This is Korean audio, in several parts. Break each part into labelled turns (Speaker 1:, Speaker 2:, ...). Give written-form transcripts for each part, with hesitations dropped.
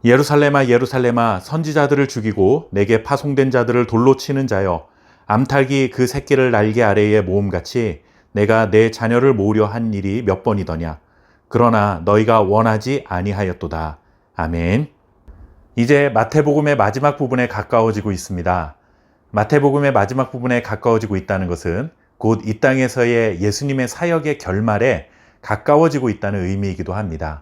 Speaker 1: 예루살렘아 예루살렘아 선지자들을 죽이고 내게 파송된 자들을 돌로 치는 자여, 암탉이 그 새끼를 날개 아래에 모음같이 내가 내 자녀를 모으려 한 일이 몇 번이더냐. 그러나 너희가 원하지 아니하였도다. 아멘. 이제 마태복음의 마지막 부분에 가까워지고 있습니다. 마태복음의 마지막 부분에 가까워지고 있다는 것은 곧 이 땅에서의 예수님의 사역의 결말에 가까워지고 있다는 의미이기도 합니다.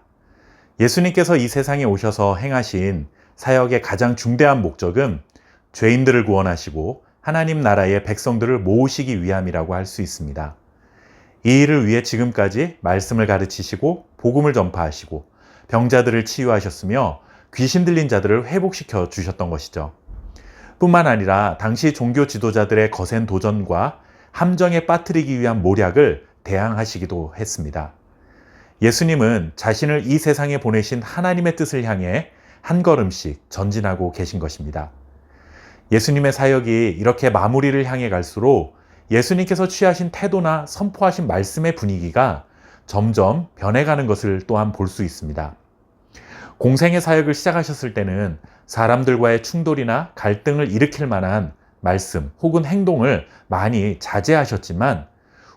Speaker 1: 예수님께서 이 세상에 오셔서 행하신 사역의 가장 중대한 목적은 죄인들을 구원하시고 하나님 나라의 백성들을 모으시기 위함이라고 할 수 있습니다. 이 일을 위해 지금까지 말씀을 가르치시고 복음을 전파하시고 병자들을 치유하셨으며 귀신 들린 자들을 회복시켜 주셨던 것이죠. 뿐만 아니라 당시 종교 지도자들의 거센 도전과 함정에 빠뜨리기 위한 모략을 대항하시기도 했습니다. 예수님은 자신을 이 세상에 보내신 하나님의 뜻을 향해 한 걸음씩 전진하고 계신 것입니다. 예수님의 사역이 이렇게 마무리를 향해 갈수록 예수님께서 취하신 태도나 선포하신 말씀의 분위기가 점점 변해가는 것을 또한 볼 수 있습니다. 공생의 사역을 시작하셨을 때는 사람들과의 충돌이나 갈등을 일으킬 만한 말씀 혹은 행동을 많이 자제하셨지만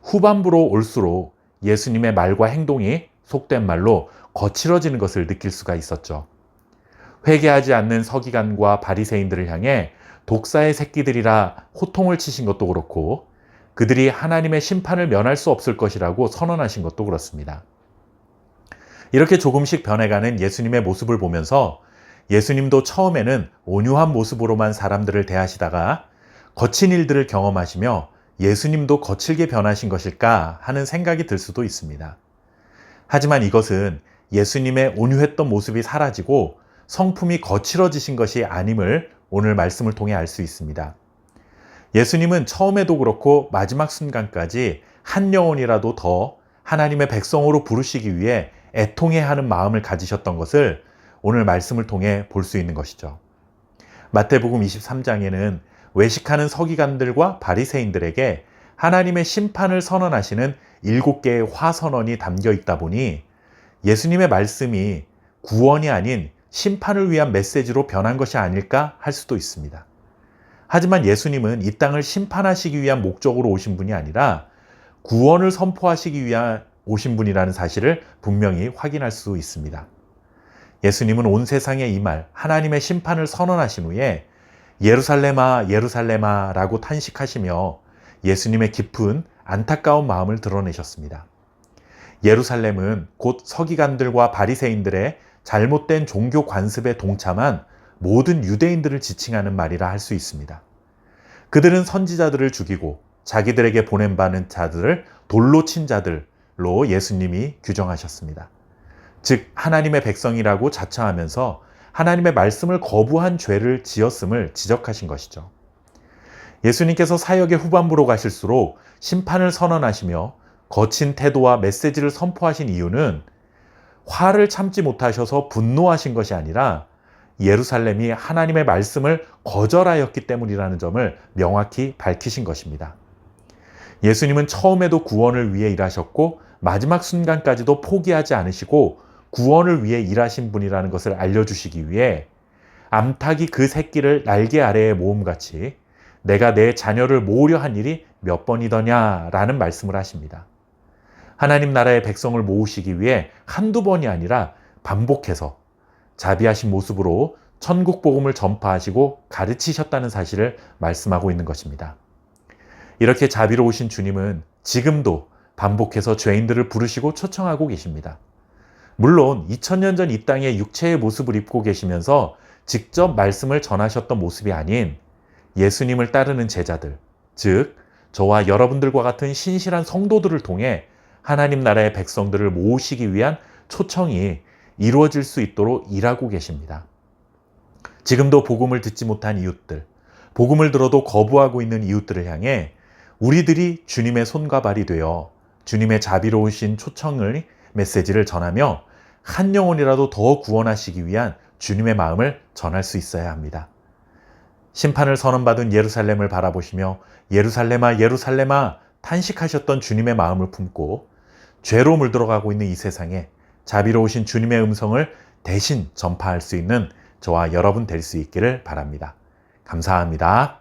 Speaker 1: 후반부로 올수록 예수님의 말과 행동이 속된 말로 거칠어지는 것을 느낄 수가 있었죠. 회개하지 않는 서기관과 바리새인들을 향해 독사의 새끼들이라 호통을 치신 것도 그렇고, 그들이 하나님의 심판을 면할 수 없을 것이라고 선언하신 것도 그렇습니다. 이렇게 조금씩 변해가는 예수님의 모습을 보면서 예수님도 처음에는 온유한 모습으로만 사람들을 대하시다가 거친 일들을 경험하시며 예수님도 거칠게 변하신 것일까 하는 생각이 들 수도 있습니다. 하지만 이것은 예수님의 온유했던 모습이 사라지고 성품이 거칠어지신 것이 아님을 오늘 말씀을 통해 알 수 있습니다. 예수님은 처음에도 그렇고 마지막 순간까지 한 영혼이라도 더 하나님의 백성으로 부르시기 위해 애통해하는 마음을 가지셨던 것을 오늘 말씀을 통해 볼 수 있는 것이죠. 마태복음 23장에는 외식하는 서기관들과 바리새인들에게 하나님의 심판을 선언하시는 7개의 화선언이 담겨 있다 보니 예수님의 말씀이 구원이 아닌 심판을 위한 메시지로 변한 것이 아닐까 할 수도 있습니다. 하지만 예수님은 이 땅을 심판하시기 위한 목적으로 오신 분이 아니라 구원을 선포하시기 위한 오신 분이라는 사실을 분명히 확인할 수 있습니다. 예수님은 온 세상에 이 말, 하나님의 심판을 선언하신 후에 예루살렘아 예루살렘아 라고 탄식하시며 예수님의 깊은 안타까운 마음을 드러내셨습니다. 예루살렘은 곧 서기관들과 바리새인들의 잘못된 종교 관습에 동참한 모든 유대인들을 지칭하는 말이라 할 수 있습니다. 그들은 선지자들을 죽이고 자기들에게 보냄받은 자들을 돌로 친 자들로 예수님이 규정하셨습니다. 즉 하나님의 백성이라고 자처하면서 하나님의 말씀을 거부한 죄를 지었음을 지적하신 것이죠. 예수님께서 사역의 후반부로 가실수록 심판을 선언하시며 거친 태도와 메시지를 선포하신 이유는 화를 참지 못하셔서 분노하신 것이 아니라 예루살렘이 하나님의 말씀을 거절하였기 때문이라는 점을 명확히 밝히신 것입니다. 예수님은 처음에도 구원을 위해 일하셨고 마지막 순간까지도 포기하지 않으시고 구원을 위해 일하신 분이라는 것을 알려주시기 위해 암탉이 그 새끼를 날개 아래에 모음같이 내가 내 자녀를 모으려 한 일이 몇 번이더냐라는 말씀을 하십니다. 하나님 나라의 백성을 모으시기 위해 한두 번이 아니라 반복해서 자비하신 모습으로 천국 복음을 전파하시고 가르치셨다는 사실을 말씀하고 있는 것입니다. 이렇게 자비로우신 주님은 지금도 반복해서 죄인들을 부르시고 초청하고 계십니다. 물론 2000년 전 이 땅에 육체의 모습을 입고 계시면서 직접 말씀을 전하셨던 모습이 아닌 예수님을 따르는 제자들, 즉 저와 여러분들과 같은 신실한 성도들을 통해 하나님 나라의 백성들을 모으시기 위한 초청이 이루어질 수 있도록 일하고 계십니다. 지금도 복음을 듣지 못한 이웃들, 복음을 들어도 거부하고 있는 이웃들을 향해 우리들이 주님의 손과 발이 되어 주님의 자비로우신 초청을 메시지를 전하며 한 영혼이라도 더 구원하시기 위한 주님의 마음을 전할 수 있어야 합니다. 심판을 선언받은 예루살렘을 바라보시며 예루살렘아 예루살렘아 탄식하셨던 주님의 마음을 품고 죄로 물들어가고 있는 이 세상에 자비로우신 주님의 음성을 대신 전파할 수 있는 저와 여러분 될 수 있기를 바랍니다. 감사합니다.